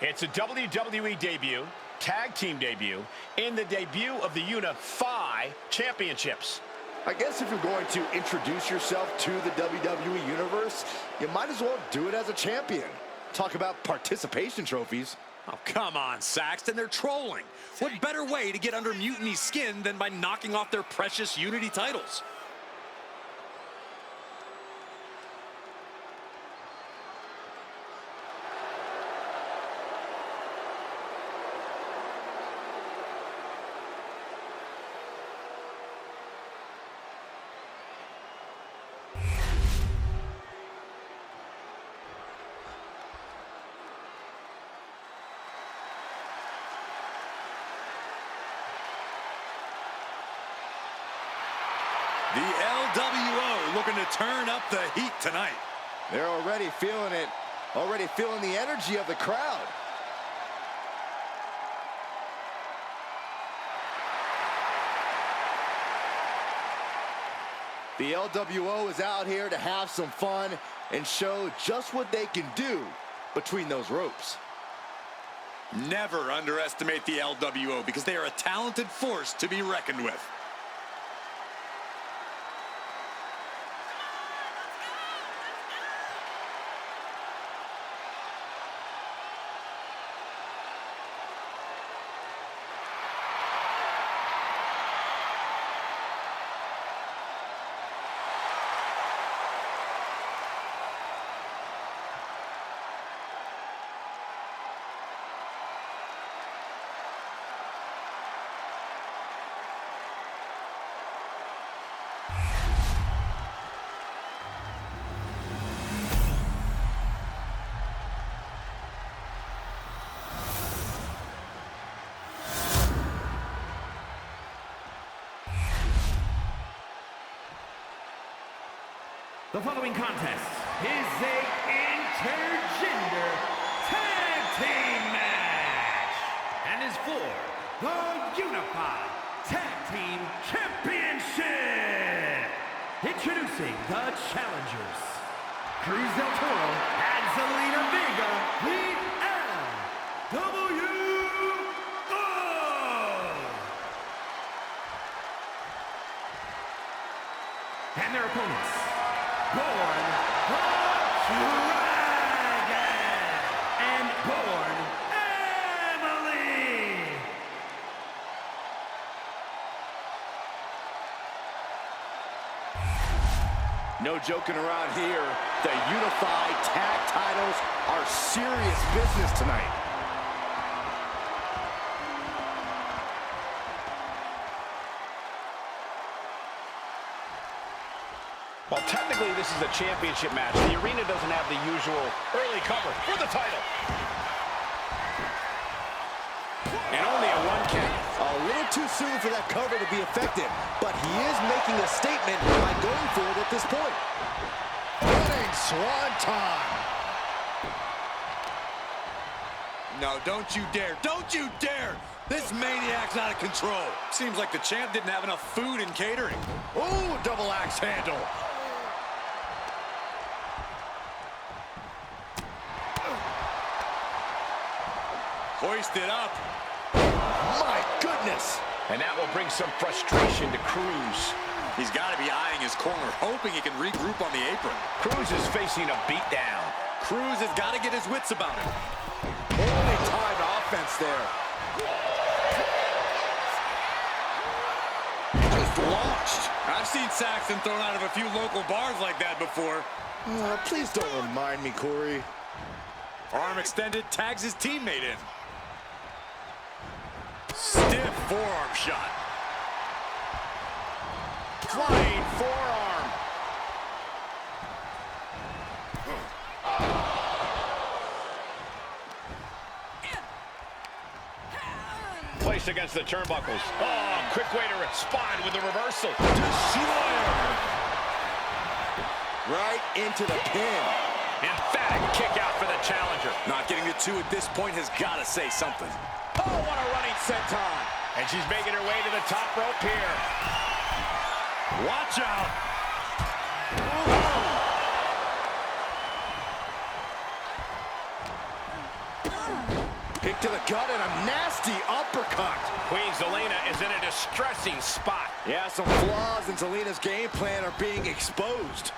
It's a WWE debut, tag team debut, and the debut of the Unify championships. I guess if you're going to introduce yourself to the WWE Universe, you might as well do it as a champion. Talk about participation trophies. Oh, come on, Saxton. They're trolling. What better way to get under Mutiny's skin than by knocking off their precious Unity titles? The LWO looking to turn up the heat tonight. They're already feeling it, already feeling the energy of the crowd. The LWO is out here to have some fun and show just what they can do between those ropes. Never underestimate the LWO because they are a talented force to be reckoned with. The following contest is a intergender tag team match and is for the Unify Tag Team Championship. Introducing the challengers, Cruz del Toro and Zelina Vega, the LWO. And their opponents, BornDovahkiin and BornEmily. No joking around here. The Unified Tag titles are serious business tonight. While technically this is a championship match, the arena doesn't have the usual early cover for the title. And only a 1 count. A little too soon for that cover to be effective, but he is making a statement by going for it at this point. Running swanton. No, don't you dare. Don't you dare. This maniac's out of control. Seems like the champ didn't have enough food and catering. Ooh, double axe handle. Hoisted up. My goodness. And that will bring some frustration to Cruz. He's got to be eyeing his corner, hoping he can regroup on the apron. Cruz is facing a beatdown. Cruz has got to get his wits about him. Holy timed offense there. Just launched. I've seen Saxton thrown out of a few local bars like that before. Please don't remind me, Corey. Arm extended, tags his teammate in. Stiff forearm shot. Flying forearm. Placed against the turnbuckles. Oh, quick way to respond with the reversal. Destroyer. Right into the pin. Emphatic kick out for the challenger. Not getting the 2 at this point has got to say something. Oh, what a running senton. And she's making her way to the top rope here. Watch out. kick to the gut and a nasty uppercut. Queen Zelina is in a distressing spot. Yeah, some flaws in Zelina's game plan are being exposed.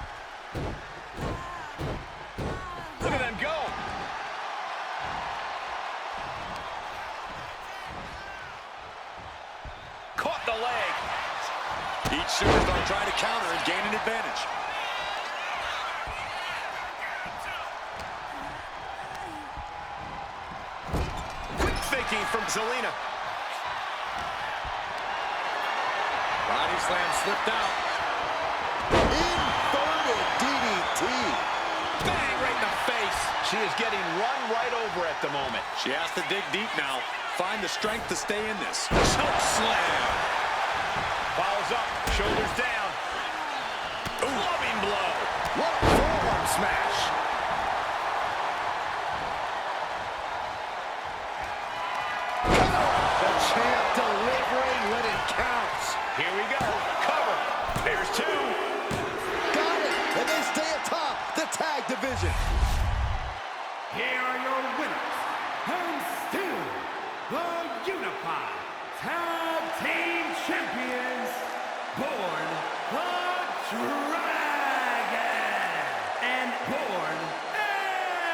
Look at them go. Caught the leg. Each superstar trying to counter and gain an advantage. Quick thinking from Zelina. Body slam slipped out. Inverted DDT. Bang right in the face. She is getting run right over at the moment. She has to dig deep now. Find the strength to stay in this. Choke slam. Follows up, shoulders down. Loving blow. What a forearm smash. The champ delivering when it counts. Here we go. Cover. There's two. Got it. And they stay atop the tag division. Here are your winners, and still the Unify Tag Team Champions, Born the Dragon and Born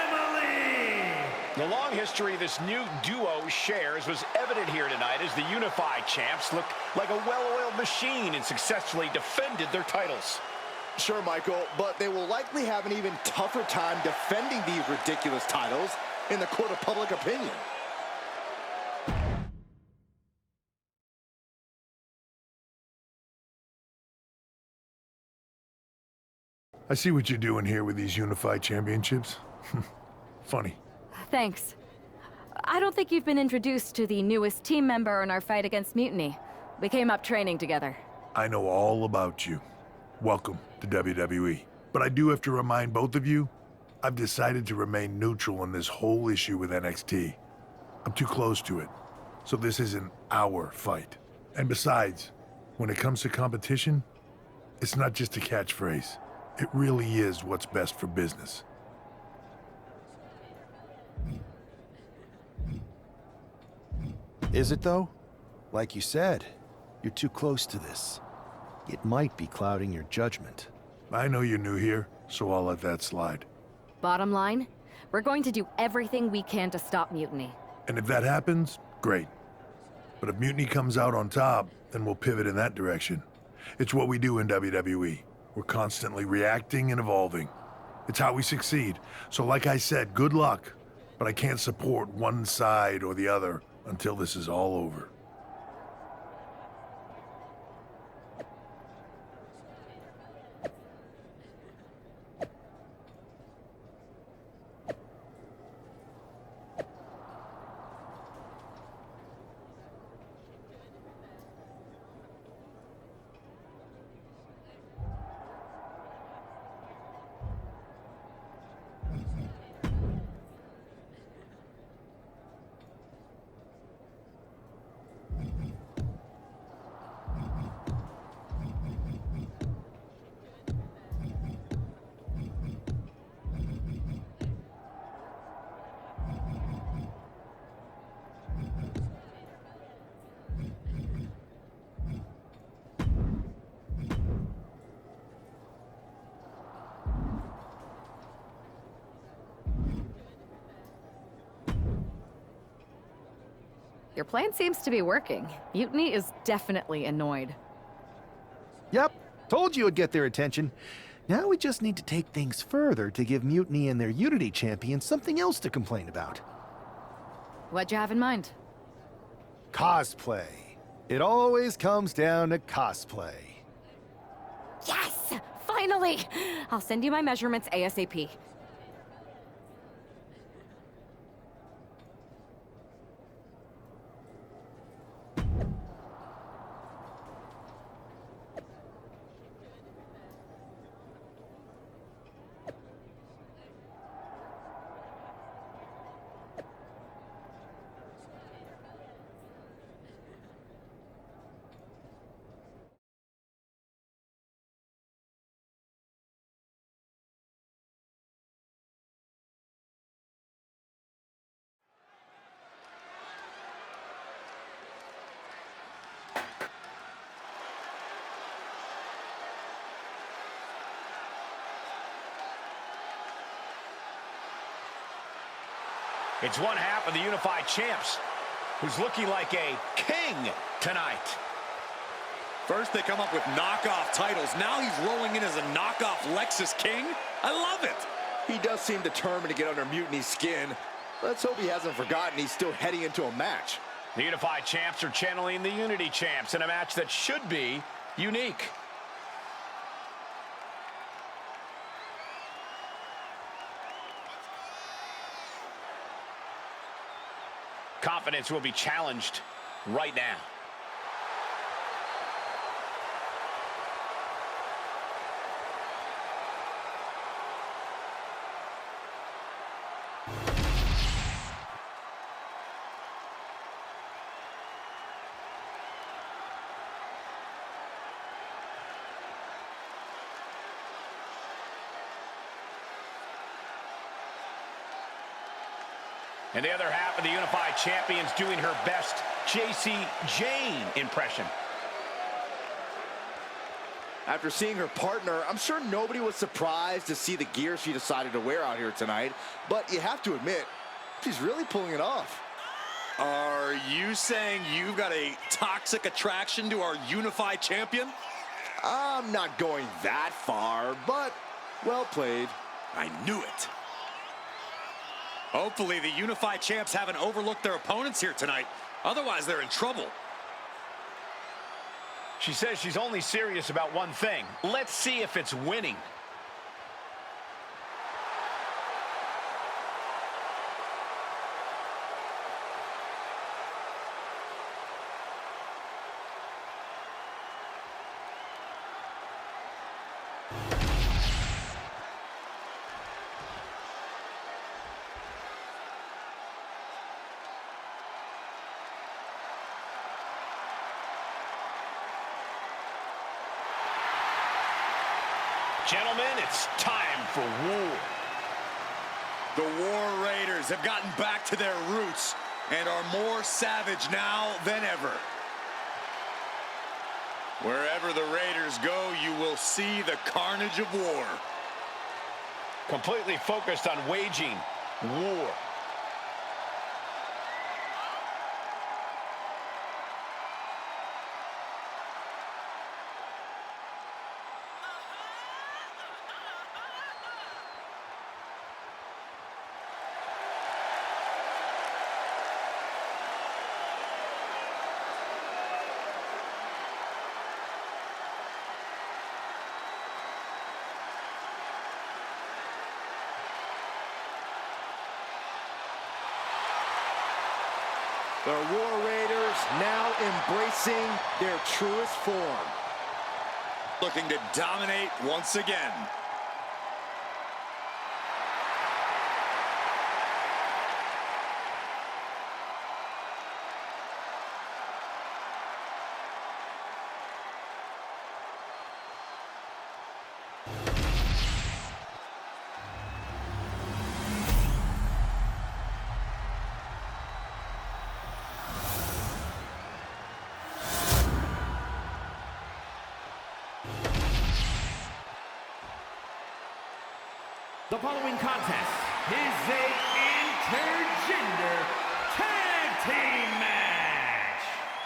Emily. The long history this new duo shares was evident here tonight as the Unify champs looked like a well-oiled machine and successfully defended their titles. Sure, Michael, but they will likely have an even tougher time defending these ridiculous titles in the court of public opinion. I see what you're doing here with these Unified Championships. Funny. Thanks. I don't think you've been introduced to the newest team member in our fight against Mutiny. We came up training together. I know all about you. Welcome to WWE. But I do have to remind both of you, I've decided to remain neutral in this whole issue with NXT. I'm too close to it, so this isn't our fight. And besides, when it comes to competition, it's not just a catchphrase. It really is what's best for business. Is it though? Like you said, you're too close to this. It might be clouding your judgment. I know you're new here, so I'll let that slide. Bottom line, we're going to do everything we can to stop Mutiny. And if that happens, great. But if Mutiny comes out on top, then we'll pivot in that direction. It's what we do in WWE. We're constantly reacting and evolving. It's how we succeed. So like I said, good luck. But I can't support one side or the other until this is all over. Your plan seems to be working. Mutiny is definitely annoyed. Yep, told you it'd get their attention. Now we just need to take things further to give Mutiny and their Unity champion something else to complain about. What'd you have in mind? Cosplay. It always comes down to cosplay. Yes! Finally! I'll send you my measurements ASAP. It's one half of the Unify champs, who's looking like a king tonight. First they come up with knockoff titles. Now he's rolling in as a knockoff Lexus King. I love it. He does seem determined to get under Mutiny's skin. Let's hope he hasn't forgotten he's still heading into a match. The Unify champs are channeling the Unity champs in a match that should be unique. Confidence will be challenged right now. And the other half of the Unified Champions doing her best JC Jane impression. After seeing her partner, I'm sure nobody was surprised to see the gear she decided to wear out here tonight. But you have to admit, she's really pulling it off. Are you saying you've got a toxic attraction to our Unified champion? I'm not going that far, but well played. I knew it. Hopefully the Unified champs haven't overlooked their opponents here tonight. Otherwise, they're in trouble. She says she's only serious about one thing. Let's see if it's winning. Gentlemen, it's time for war. The War Raiders have gotten back to their roots and are more savage now than ever. Wherever the Raiders go, you will see the carnage of war. Completely focused on waging war. The War Raiders now embracing their truest form. Looking to dominate once again. The following contest is a intergender tag team match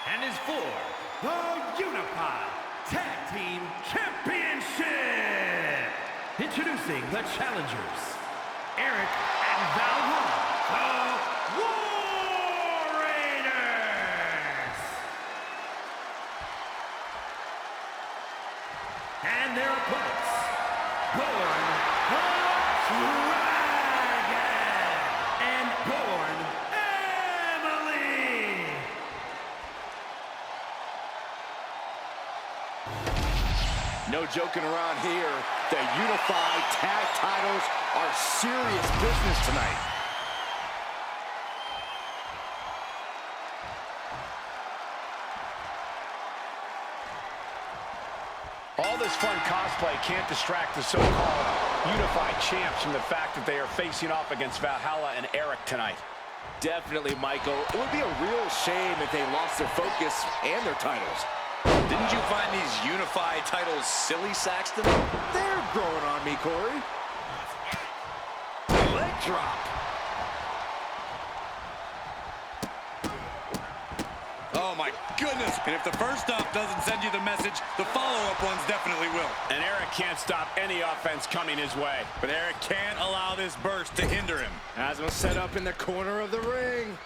and is for the Unified Tag Team Championship. Introducing the challengers, Eric and Valhalla, the War Raiders. And their opponents, BornDovahkiin and Born Emily. No joking around here. The Unified Tag titles are serious business tonight. All this fun cosplay can't distract the so-called Unified champs from the fact that they are facing off against Valhalla and Eric tonight. Definitely, Michael. It would be a real shame if they lost their focus and their titles. Didn't you find these Unified titles silly, Saxton? They're growing on me, Corey. Leg drop. Oh, my goodness. And if the first stop doesn't send you the message, the follow-up ones definitely will. And Eric can't stop any offense coming his way. But Eric can't allow this burst to hinder him. Has him set up in the corner of the ring.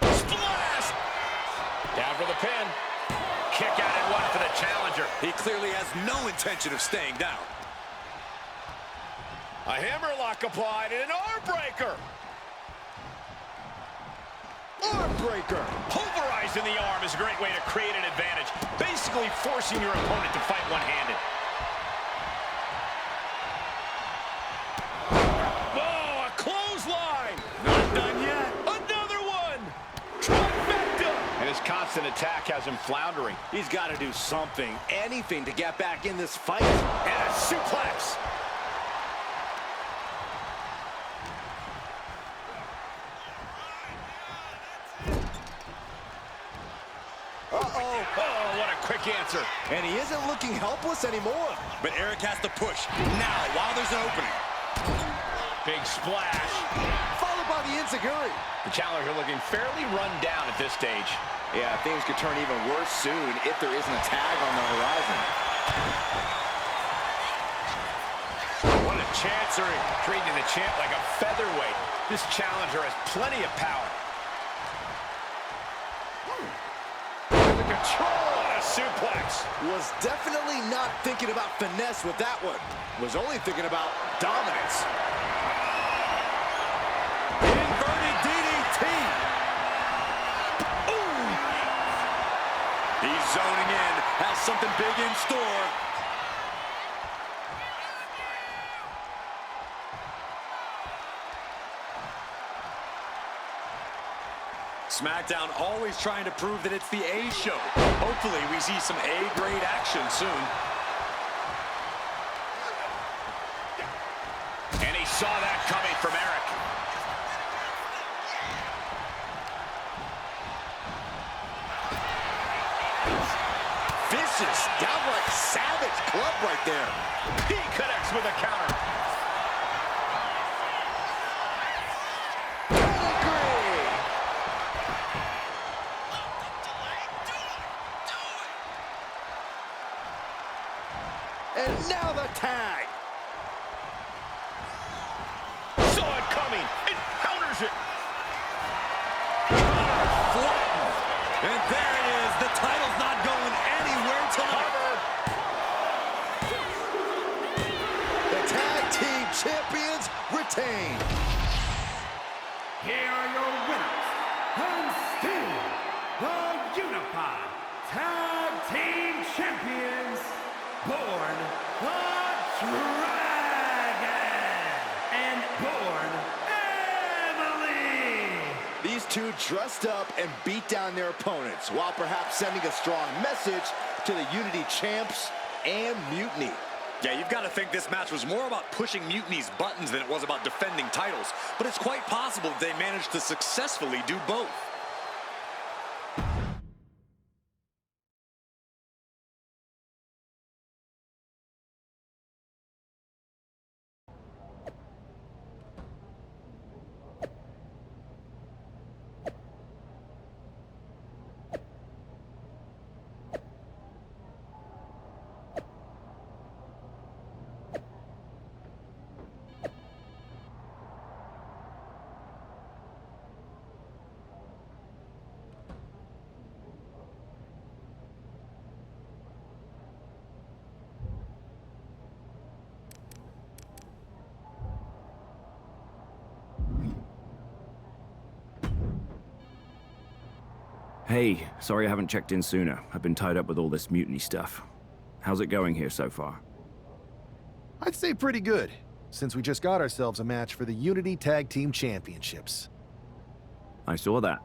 Splash! Down for the pin. Kick out and one for the challenger. He clearly has no intention of staying down. A hammerlock applied and an arm breaker. Arm breaker. Pulverizing the arm is a great way to create an advantage, basically forcing your opponent to fight one-handed. Oh, a clothesline! Not done yet. Another one! Trifecta! And his constant attack has him floundering. He's got to do something, anything to get back in this fight. And a suplex! Oh, what a quick answer. And he isn't looking helpless anymore. But Eric has to push now while there's an opening. Big splash. Followed by the enziguri. The challenger looking fairly run down at this stage. Yeah, things could turn even worse soon if there isn't a tag on the horizon. What a chancery. Treating the champ like a featherweight. This challenger has plenty of power. Control and a suplex. Was definitely not thinking about finesse with that one. Was only thinking about dominance. Inverted DDT. Ooh. He's zoning in. Has something big in store. SmackDown always trying to prove that it's the A show. Hopefully we see some A-grade action soon. And he saw that coming from Eric. Vicious, downright savage club right there. He connects with a counter. And now the tag. Saw it coming and counters it. Flattened. And there it is. The title's not going anywhere tonight. The tag team champions retain. Here are your winners, and still the Unify Tag Team Champions, Born the Dragon and Born Emily. These two dressed up and beat down their opponents, while perhaps sending a strong message to the Unity champs and Mutiny. Yeah, you've got to think this match was more about pushing Mutiny's buttons than it was about defending titles. But it's quite possible that they managed to successfully do both. Hey, sorry I haven't checked in sooner. I've been tied up with all this mutiny stuff. How's it going here so far? I'd say pretty good, since we just got ourselves a match for the Unity Tag Team Championships. I saw that.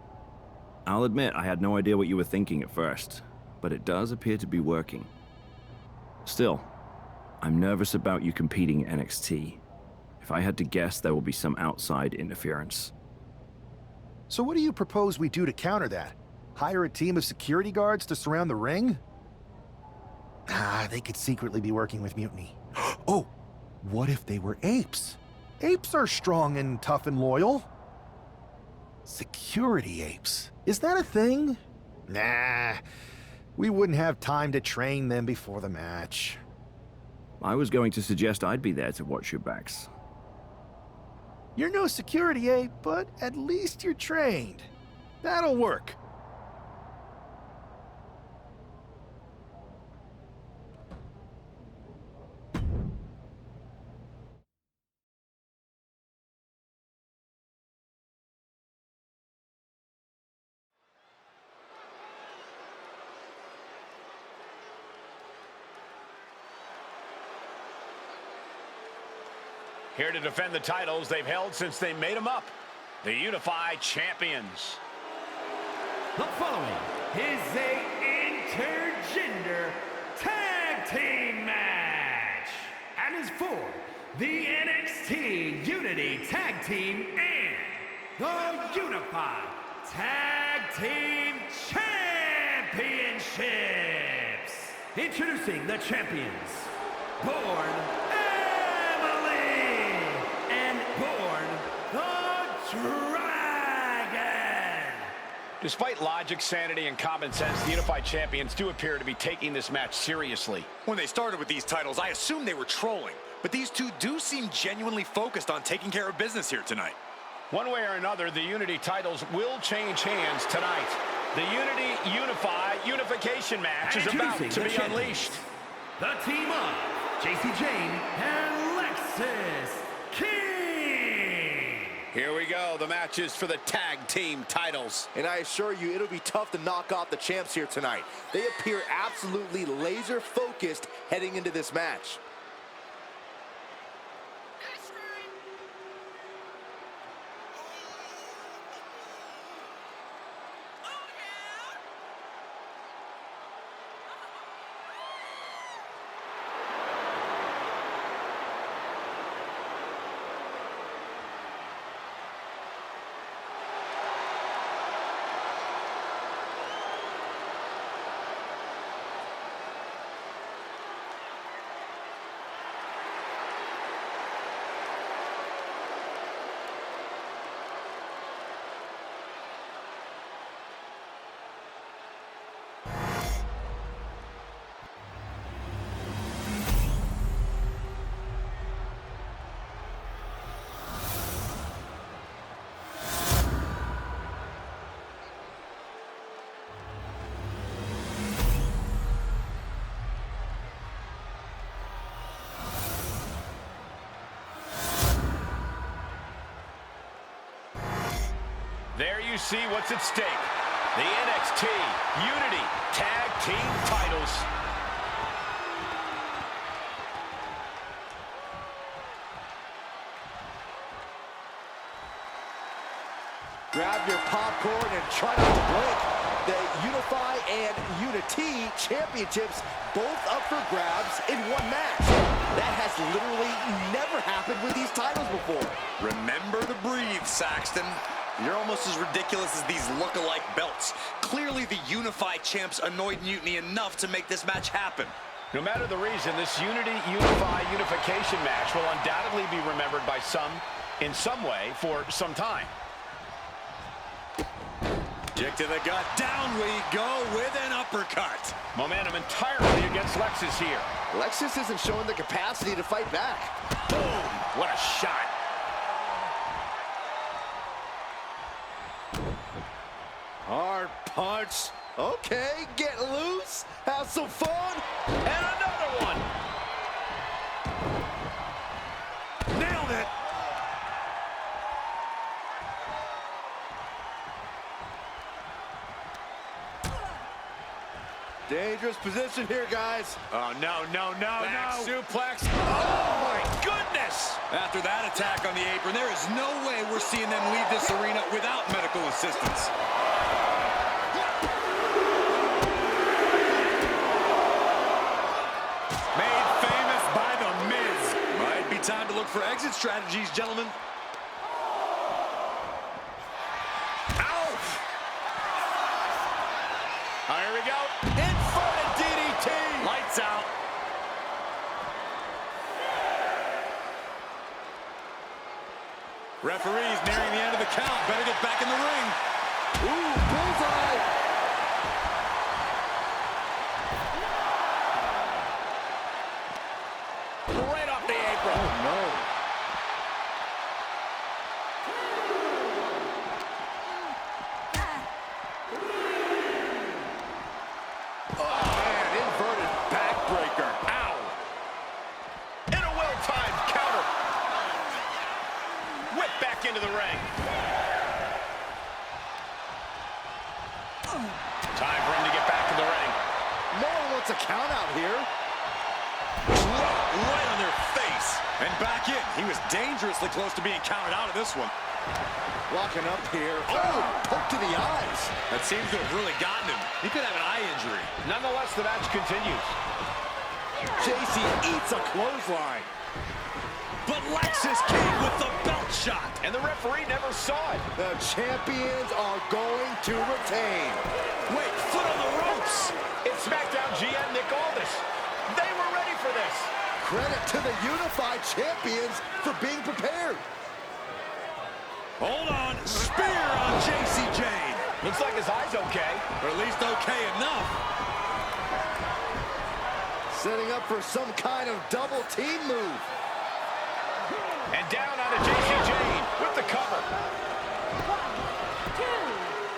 I'll admit I had no idea what you were thinking at first, but it does appear to be working. Still, I'm nervous about you competing in NXT. If I had to guess, there will be some outside interference. So what do you propose we do to counter that? Hire a team of security guards to surround the ring? Ah, they could secretly be working with Mutiny. Oh, what if they were apes? Apes are strong and tough and loyal. Security apes. Is that a thing? Nah. We wouldn't have time to train them before the match. I was going to suggest I'd be there to watch your backs. You're no security ape, but at least you're trained. That'll work. Here to defend the titles they've held since they made them up, the Unify champions. The following is a intergender tag team match and is for the NXT Unity Tag Team and the Unify Tag Team Championships. Introducing the champions, Dragon! Despite logic, sanity, and common sense, the Unified Champions do appear to be taking this match seriously. When they started with these titles, I assumed they were trolling. But these two do seem genuinely focused on taking care of business here tonight. One way or another, the Unity titles will change hands tonight. The Unify unification match is about to be unleashed. The team of JC Jane and Lexis King. Here we go. The match is for the tag team titles. And I assure you, it'll be tough to knock off the champs here tonight. They appear absolutely laser focused heading into this match. There you see what's at stake. The NXT Unity Tag Team titles. Grab your popcorn and try not to blink. The Unify and Unity championships both up for grabs in one match. That has literally never happened with these titles before. Remember to breathe, Saxton. You're almost as ridiculous as these look-alike belts. Clearly, the Unify champs annoyed Mutiny enough to make this match happen. No matter the reason, this Unify unification match will undoubtedly be remembered by some in some way for some time. Kick to the gut. Down we go with an uppercut. Momentum entirely against Lexis here. Lexis isn't showing the capacity to fight back. Boom! What a shot. Hard punch. Okay, get loose. Have some fun. And another one. Nailed it. Dangerous position here, guys. Oh, no. Back suplex. Oh, my goodness. After that attack on the apron, there is no way we're seeing them leave this arena without medical assistance. Made famous by The Miz. Might be time to look for exit strategies, gentlemen. Ow! Here we go. Inverted DDT. Lights out. Referees nearing the end of the count. Better get back in the ring. Ooh, bullseye. Right off the apron. Oh, no. And inverted backbreaker. Ow. And a well-timed counter. Whip back into the ring. Time for him to get back to the ring. No one wants a count out here. Right on their face. And back in. He was dangerously close to being counted out of this one. Locking up here. Oh, poke to the eyes. That seems to have really gotten him. He could have an eye injury. Nonetheless, the match continues. JC eats a clothesline. But Lexus came with the belt shot. And the referee never saw it. The champions are going to retain. Wait, foot on the ropes. It's SmackDown GM Nick Aldis. They were ready for this. Credit to the Unified champions for being prepared. Hold on. Spear on JC Jane. Looks like his eye's okay. Or at least okay enough. Setting up for some kind of double team move. And down onto JC Jane with the cover.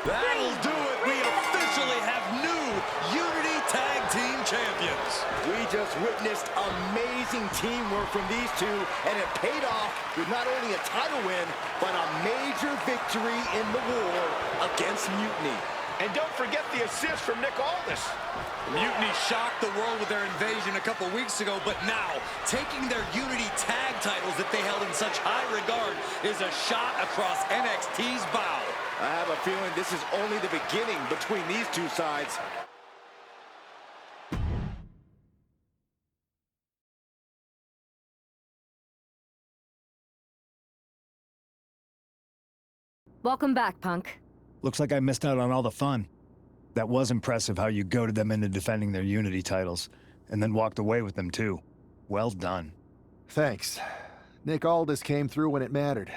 That'll do it. We officially have new Unity Tag Team Champions. We just witnessed amazing teamwork from these two, and it paid off with not only a title win, but a major victory in the war against Mutiny. And don't forget the assist from Nick Aldis. Mutiny shocked the world with their invasion a couple weeks ago, but now, taking their Unity Tag titles that they held in such high regard is a shot across NXT's bow. I have a feeling this is only the beginning between these two sides. Welcome back, Punk. Looks like I missed out on all the fun. That was impressive how you goaded them into defending their Unity titles, and then walked away with them too. Well done. Thanks. Nick Aldis came through when it mattered.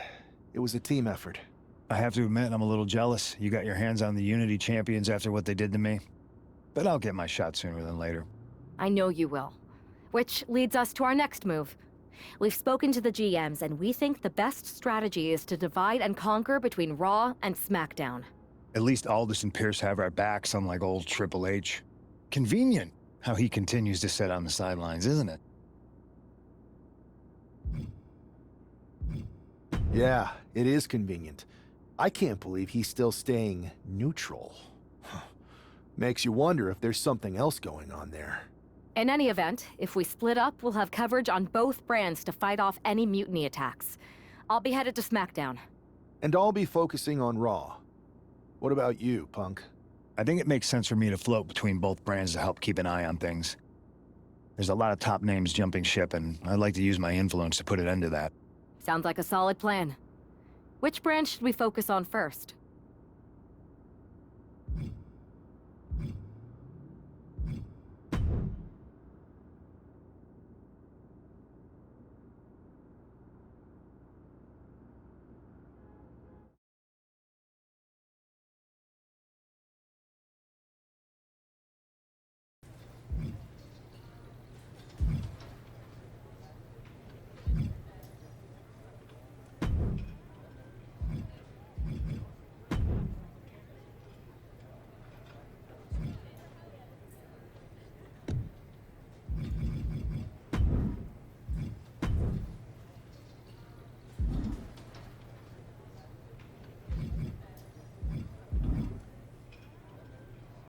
It was a team effort. I have to admit, I'm a little jealous. You got your hands on the Unity champions after what they did to me. But I'll get my shot sooner than later. I know you will. Which leads us to our next move. We've spoken to the GMs, and we think the best strategy is to divide and conquer between Raw and SmackDown. At least Aldis and Pierce have our backs, unlike old Triple H. Convenient how he continues to sit on the sidelines, isn't it? Yeah, it is convenient. I can't believe he's still staying neutral. Makes you wonder if there's something else going on there. In any event, if we split up, we'll have coverage on both brands to fight off any mutiny attacks. I'll be headed to SmackDown. And I'll be focusing on Raw. What about you, Punk? I think it makes sense for me to float between both brands to help keep an eye on things. There's a lot of top names jumping ship, and I'd like to use my influence to put an end to that. Sounds like a solid plan. Which brand should we focus on first?